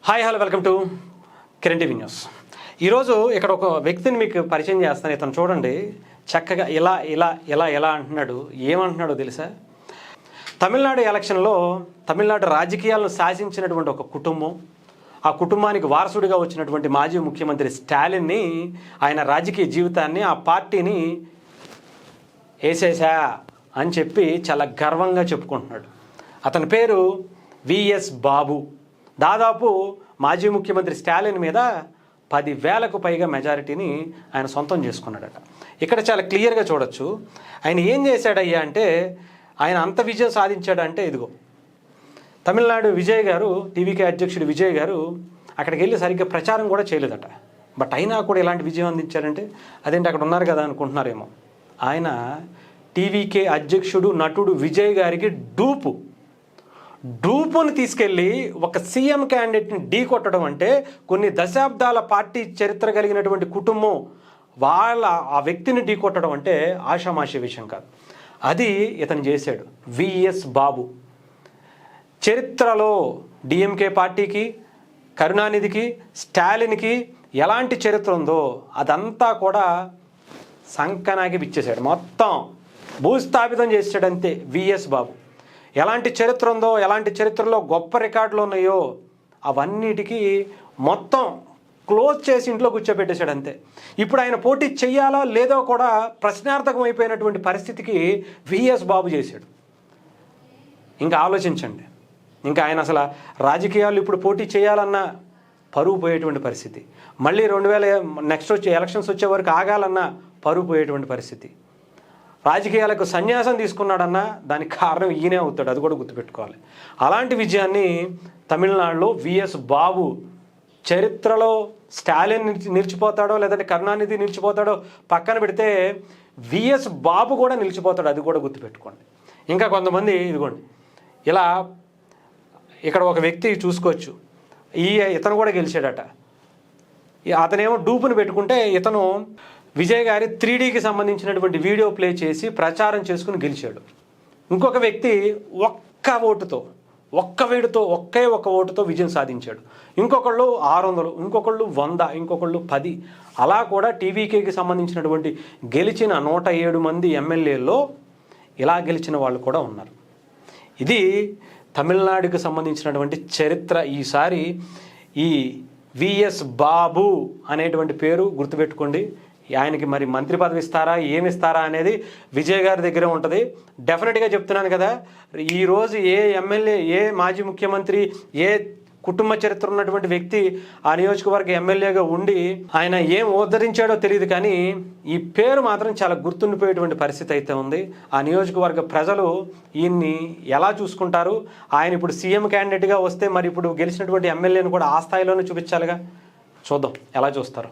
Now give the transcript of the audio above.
Hi hello welcome to Kiran TV news. ఈరోజు ఇక్కడ ఒక వ్యక్తిని మీకు పరిచయం చేస్తాను. ఇతను చూడండి, చక్కగా ఇలా ఇలా ఇలా ఎలా అంటున్నాడు. ఏమంటున్నాడో తెలుసా? తమిళనాడు ఎలక్షన్లో తమిళనాడు రాజకీయాలను శాసించినటువంటి ఒక కుటుంబం, ఆ కుటుంబానికి వారసుడిగా వచ్చినటువంటి మాజీ ముఖ్యమంత్రి స్టాలిన్ని, ఆయన రాజకీయ జీవితాన్ని, ఆ పార్టీని వేసేసా అని చెప్పి చాలా గర్వంగా చెప్పుకుంటున్నాడు. అతని పేరు విఎస్ బాబు. దాదాపు మాజీ ముఖ్యమంత్రి స్టాలిన్ మీద 10,000కు పైగా మెజారిటీని ఆయన సొంతం చేసుకున్నాడట. ఇక్కడ చాలా క్లియర్గా చూడొచ్చు. ఆయన ఏం చేశాడయ్యా అంటే, ఆయన అంత విజయం సాధించాడంటే ఇదిగో తమిళనాడు విజయ్ గారు, టీవీకే అధ్యక్షుడు విజయ్ గారు అక్కడికి వెళ్ళి సరిగ్గా ప్రచారం కూడా చేయలేదట. బట్ అయినా కూడా ఇలాంటి విజయం అందించారంటే అదేంటి అక్కడ ఉన్నారు కదా అనుకుంటున్నారేమో. ఆయన టీవీకే అధ్యక్షుడు నటుడు విజయ్ గారికి డూపుని తీసుకెళ్ళి ఒక సీఎం క్యాండిడేట్ని ఢీ కొట్టడం అంటే, కొన్ని దశాబ్దాల పార్టీ చరిత్ర కలిగినటువంటి కుటుంబం ఆ వ్యక్తిని ఢీ కొట్టడం అంటే ఆషామాషి విషయం కాదు. అది ఇతను చేశాడు. విఎస్ బాబు చరిత్రలో డిఎంకే పార్టీకి, కరుణానిధికి, స్టాలిన్కి ఎలాంటి చరిత్ర ఉందో అదంతా కూడా సంకనాకి పిచ్చేశాడు. మొత్తం భూస్థాపితం చేశాడు అంతే విఎస్ బాబు. ఎలాంటి చరిత్ర ఉందో, ఎలాంటి చరిత్రలో గొప్ప రికార్డులు ఉన్నాయో అవన్నిటికీ మొత్తం క్లోజ్ చేసి ఇంట్లో కూర్చోబెట్టేశాడు అంతే. ఇప్పుడు ఆయన పోటీ చెయ్యాలో లేదో కూడా ప్రశ్నార్థకం అయిపోయినటువంటి పరిస్థితికి విఎస్ బాబు చేశాడు. ఇంకా ఆలోచించండి, ఇంకా ఆయన అసలు రాజకీయాలు ఇప్పుడు పోటీ చేయాలన్నా పరువు పోయేటువంటి పరిస్థితి, మళ్ళీ 2000 నెక్స్ట్ వచ్చే ఎలక్షన్స్ వచ్చే వరకు ఆగాలన్నా పరువు పోయేటువంటి పరిస్థితి. రాజకీయాలకు సన్యాసం తీసుకున్నాడన్నా దానికి కారణం ఈయనే అవుతాడు, అది కూడా గుర్తుపెట్టుకోవాలి. అలాంటి విజయాన్ని తమిళనాడులో విఎస్ బాబు, చరిత్రలో స్టాలిన్ నిలిచిపోతాడో లేదంటే కరుణానిధి నిలిచిపోతాడో పక్కన పెడితే విఎస్ బాబు కూడా నిలిచిపోతాడు, అది కూడా గుర్తుపెట్టుకోండి. ఇంకా కొంతమంది ఇదిగోండి ఇలా ఇక్కడ ఒక వ్యక్తి చూసుకోవచ్చు, ఇతను కూడా గెలిచాడట. అతనేమో డూపుని పెట్టుకుంటే ఇతను విజయ్ గారి 3Dకి సంబంధించినటువంటి వీడియో ప్లే చేసి ప్రచారం చేసుకుని గెలిచాడు. ఇంకొక వ్యక్తి ఒకే ఒక్క ఓటుతో విజయం సాధించాడు. ఇంకొకళ్ళు 600, ఇంకొకళ్ళు 100, ఇంకొకళ్ళు 10. అలా కూడా టీవీకేకి సంబంధించినటువంటి గెలిచిన 107 మంది ఎమ్మెల్యేల్లో ఇలా గెలిచిన వాళ్ళు కూడా ఉన్నారు. ఇది తమిళనాడుకి సంబంధించినటువంటి చరిత్ర. ఈసారి ఈ విఎస్ బాబు అనేటువంటి పేరు గుర్తుపెట్టుకోండి. ఆయనకి మరి మంత్రి పదవి ఇస్తారా, ఏమిస్తారా అనేది విజయ్ గారి దగ్గరే ఉంటుంది. డెఫినెట్గా చెప్తున్నాను కదా, ఈరోజు ఏ ఎమ్మెల్యే, ఏ మాజీ ముఖ్యమంత్రి, ఏ కుటుంబ చరిత్ర ఉన్నటువంటి వ్యక్తి ఆ నియోజకవర్గ ఎమ్మెల్యేగా ఉండి ఆయన ఏం ఉద్ధరించాడో తెలియదు, కానీ ఈ పేరు మాత్రం చాలా గుర్తుండిపోయేటువంటి పరిస్థితి అయితే ఉంది. ఆ నియోజకవర్గ ప్రజలు ఈయన్ని ఎలా చూసుకుంటారు? ఆయన ఇప్పుడు సీఎం క్యాండిడేట్గా వస్తే మరి ఇప్పుడు గెలిచినటువంటి ఎమ్మెల్యేని కూడా ఆ స్థాయిలోనే చూపించాలిగా. చూద్దాం ఎలా చూస్తారు.